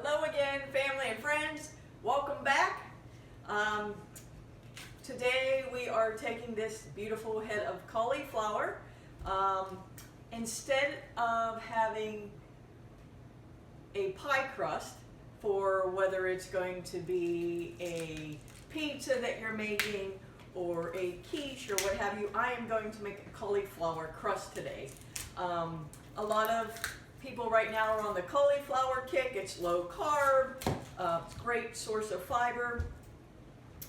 Hello again, family and friends. Welcome back. Today we are taking this beautiful head of cauliflower. Instead of having a pie crust for whether it's going to be a pizza that you're making or a quiche or what have you, I am going to make a cauliflower crust today. A lot of people right now are on the cauliflower kick. It's low carb, it's a great source of fiber.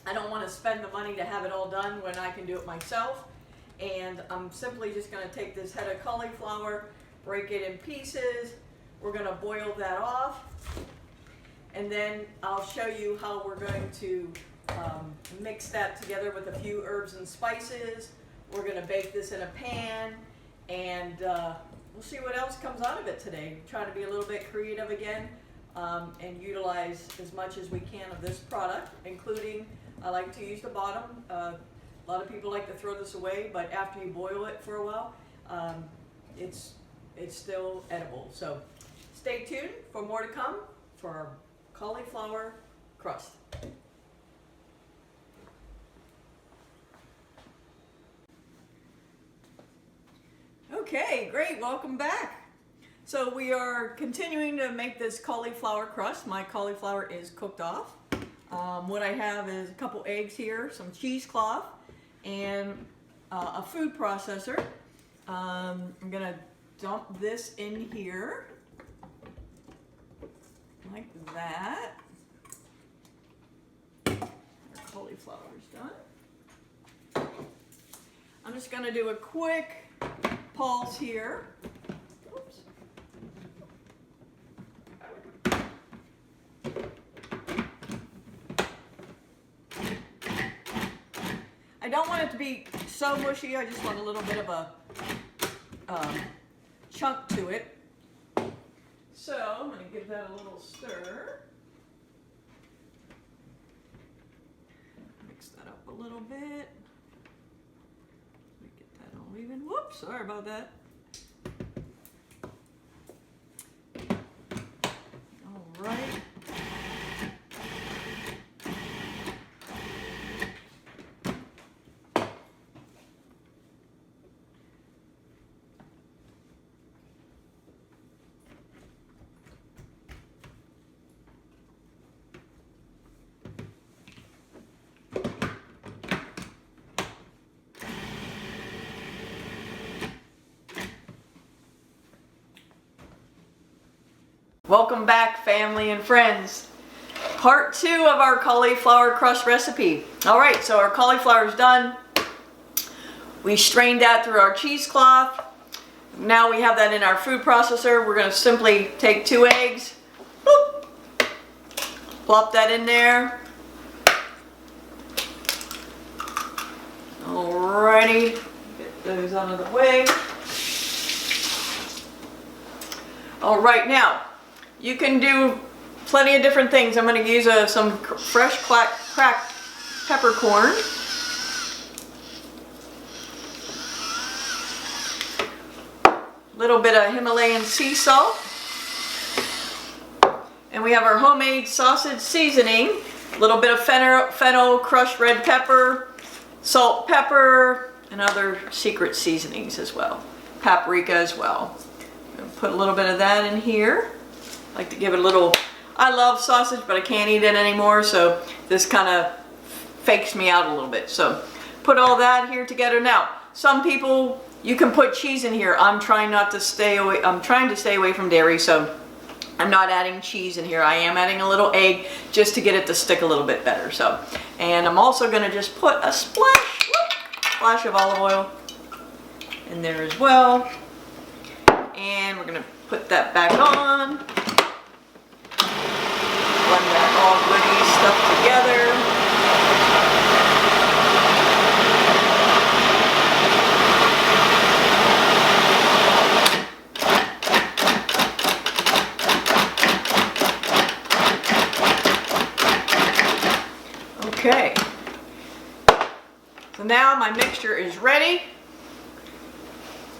I don't want to spend the money to have it all done when I can do it myself. And I'm simply just going to take this head of cauliflower, break it in pieces. We're going to boil that off. And then I'll show you how we're going to mix that together with a few herbs and spices. We're going to bake this in a pan, and we'll see what else comes out of it today. Try to be a little bit creative again and utilize as much as we can of this product, including I like to use the bottom. A lot of people like to throw this away, but after you boil it for a while, it's still edible. So stay tuned for more to come for our cauliflower crust. Okay, great, welcome back. So we are continuing to make this cauliflower crust. My cauliflower is cooked off. What I have is a couple eggs here, some cheesecloth, and a food processor. I'm gonna dump this in here, like that. Our cauliflower is done. I'm just gonna do a quick pulse here. Oops. I don't want it to be so mushy. I just want a little bit of a chunk to it. So I'm going to give that a little stir. Mix that up a little bit. Let me get that all even. Whoops, sorry about that. All right. Welcome back, family and friends. Part 2 of our cauliflower crust recipe. All right, so our cauliflower is done. We strained that through our cheesecloth. Now we have that in our food processor. We're going to simply take 2 eggs, boop, plop that in there. Alrighty, get those out of the way. All right, now you can do plenty of different things. I'm going to use some fresh cracked peppercorn. A little bit of Himalayan sea salt. And we have our homemade sausage seasoning. A little bit of fennel, crushed red pepper, salt, pepper, and other secret seasonings as well. Paprika as well. Put a little bit of that in here. I like to give it a little, I love sausage, but I can't eat it anymore, so this kind of fakes me out a little bit. So put all that here together. Now, some people, you can put cheese in here. I'm trying to stay away from dairy, so I'm not adding cheese in here. I am adding a little egg just to get it to stick a little bit better. So, and I'm also going to just put a splash of olive oil in there as well. And we're going to put that back on. Blend that all goody stuff together. Okay. So now my mixture is ready.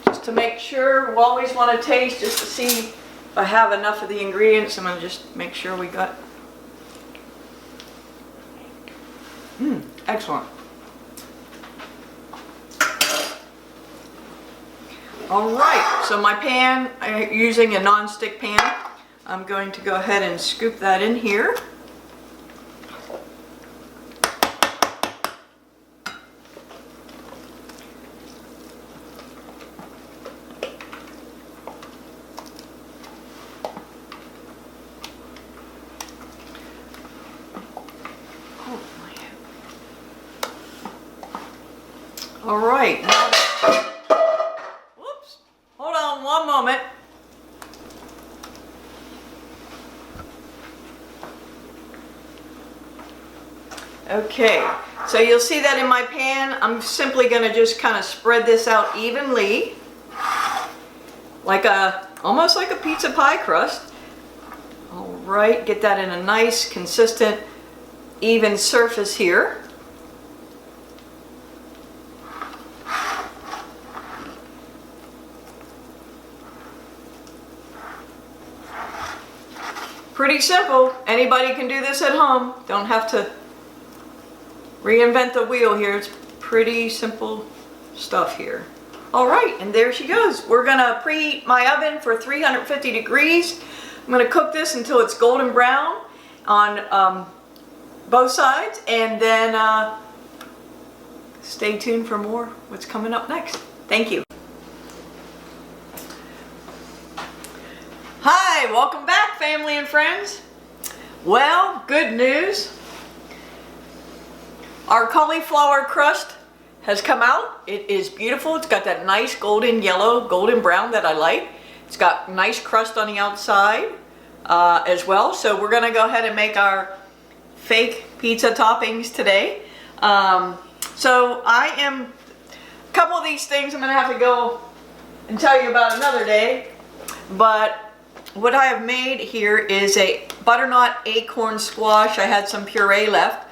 Just to make sure, we always want to taste just to see If I have enough of the ingredients, I'm going to just make sure we got. Excellent. All right, so my pan, I'm using a non-stick pan. I'm going to go ahead and scoop that in here. All right. Whoops. Hold on one moment. Okay, so you'll see that in my pan. I'm simply going to just kind of spread this out evenly, like almost like a pizza pie crust. All right, get that in a nice, consistent, even surface here. Pretty simple. Anybody can do this at home. Don't have to reinvent the wheel here. It's pretty simple stuff here. All right, and there she goes. We're gonna preheat my oven for 350 degrees. I'm gonna cook this until it's golden brown on both sides, and then stay tuned for more what's coming up next. Thank you. Hi, welcome back, family and friends. Well, good news. Our cauliflower crust has come out. It is beautiful. It's got that nice golden yellow, golden brown that I like. It's got nice crust on the outside as well. So we're gonna go ahead and make our fake pizza toppings today. So a couple of these things I'm gonna have to go and tell you about another day, but what I have made here is a butternut acorn squash. I had some puree left,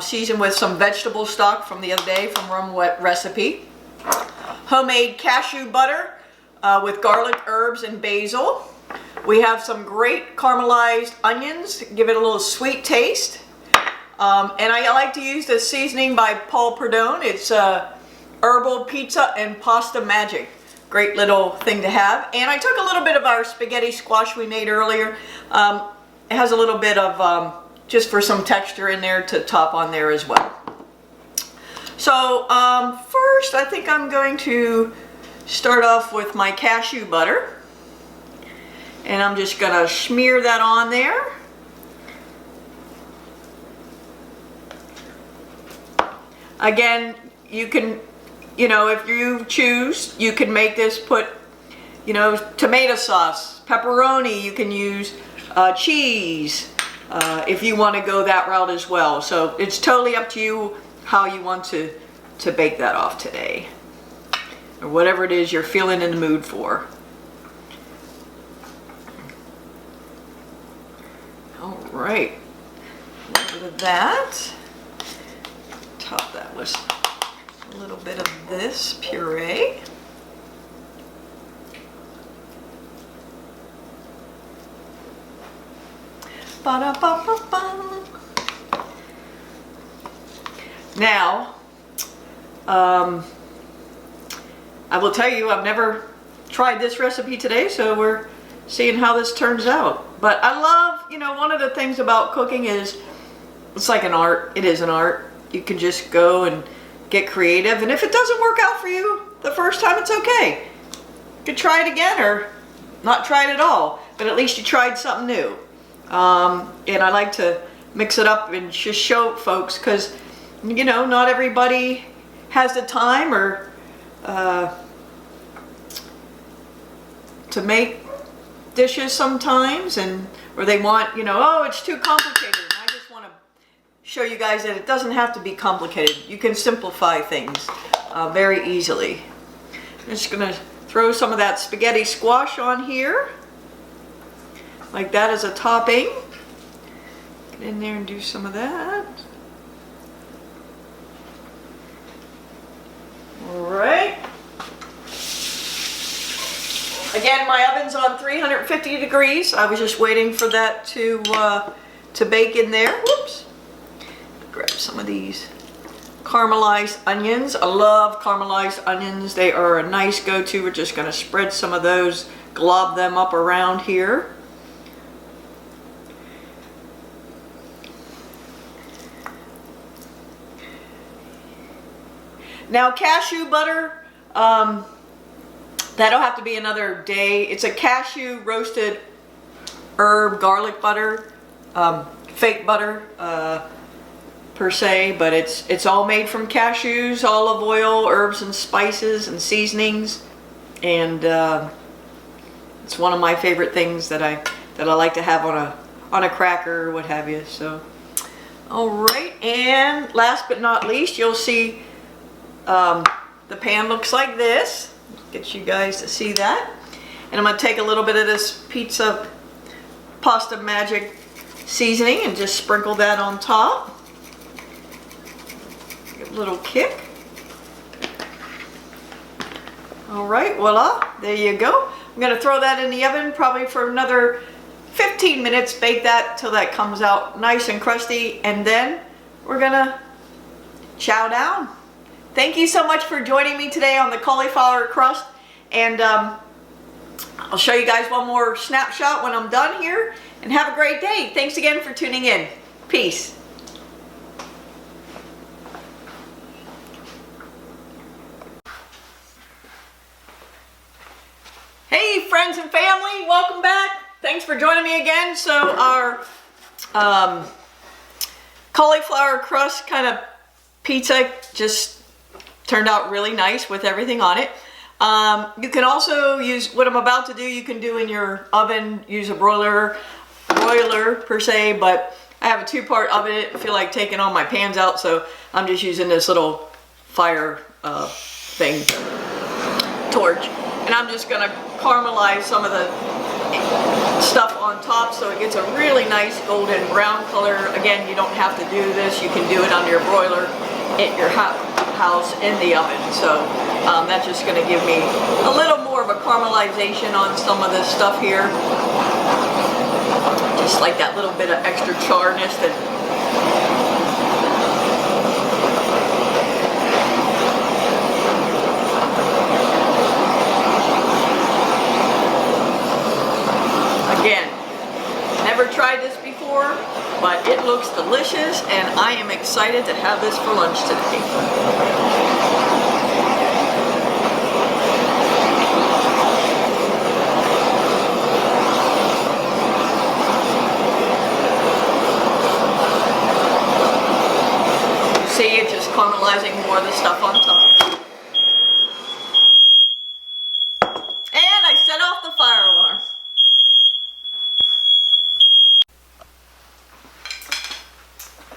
seasoned with some vegetable stock from the other day from Rum Wet Recipe. Homemade cashew butter with garlic, herbs, and basil. We have some great caramelized onions, give it a little sweet taste. And I like to use this seasoning by Paul Perdone. It's Herbal Pizza and Pasta Magic. Great little thing to have. And I took a little bit of our spaghetti squash we made earlier. It has a little bit of, just for some texture in there to top on there as well. So first I think I'm going to start off with my cashew butter. And I'm just gonna smear that on there. Again, you can, if you choose, you can make this, put, tomato sauce, pepperoni, you can use cheese if you want to go that route as well. So it's totally up to you how you want to bake that off today, or whatever it is you're feeling in the mood for. All right, a little bit of that. Top that with a little bit of this puree. Ba-da-ba-ba-ba. Now, I will tell you, I've never tried this recipe today, so we're seeing how this turns out. But I love, one of the things about cooking is it's like an art. It is an art. You can just go and get creative, and if it doesn't work out for you the first time, it's okay. You could try it again or not try it at all, but at least you tried something new. And I like to mix it up and just show folks, because not everybody has the time or to make dishes sometimes, or they want, oh, it's too complicated. I just want to show you guys that it doesn't have to be complicated. You can simplify things very easily. I'm just gonna throw some of that spaghetti squash on here, like that as a topping. Get in there and do some of that. All right. Again, my oven's on 350 degrees. I was just waiting for that to bake in there. Whoops. Grab some of these caramelized onions. I love caramelized onions. They are a nice go-to. We're just going to spread some of those, glob them up around here. Now cashew butter, that'll have to be another day. It's a cashew roasted herb garlic butter, fake butter per se, but it's all made from cashews, olive oil, herbs and spices and seasonings, and it's one of my favorite things that I like to have on a cracker or what have you. So, all right, and last but not least, you'll see the pan looks like this. Get you guys to see that. And I'm going to take a little bit of this pasta magic seasoning and just sprinkle that on top. Give a little kick. All right, voila, there you go. I'm going to throw that in the oven probably for another 15 minutes. Bake that till that comes out nice and crusty, and then we're going to chow down. Thank you so much for joining me today on the cauliflower crust, and I'll show you guys one more snapshot when I'm done here, and have a great day. Thanks again for tuning in. Peace. Hey friends and family, welcome back. Thanks for joining me again. So our cauliflower crust kind of pizza just turned out really nice with everything on it. You can also use what I'm about to do. You can do in your oven, use a broiler per se, but I have a two-part oven. I feel like taking all my pans out, so I'm just using this little fire thing, torch, and I'm just gonna caramelize some of the stuff on top so it gets a really nice golden brown color. Again, you don't have to do this. You can do it on your broiler at your house in the oven. So that's just going to give me a little more of a caramelization on some of this stuff here. Just like that little bit of extra charness that again, never tried this before, but it looks delicious, and I am excited to have this for lunch today. You see it just caramelizing more of the stuff on top. And I set off the fire alarm.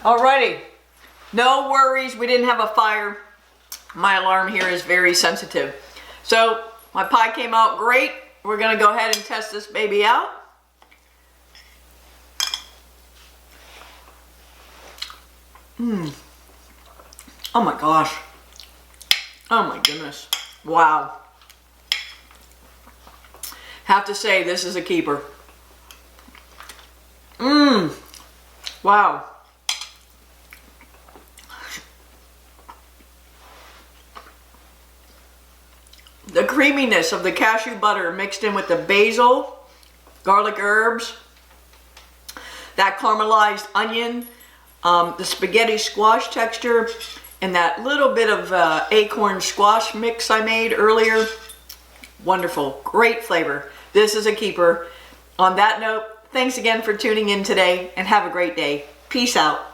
Alrighty, no worries, we didn't have a fire. My alarm here is very sensitive. So my pie came out great. We're gonna go ahead and test this baby out. Oh my gosh. Oh my goodness. Wow. Have to say, this is a keeper. Wow. The creaminess of the cashew butter mixed in with the basil, garlic herbs, that caramelized onion, the spaghetti squash texture, and that little bit of acorn squash mix I made earlier. Wonderful, great flavor. This is a keeper. On that note, thanks again for tuning in today, and have a great day. Peace out.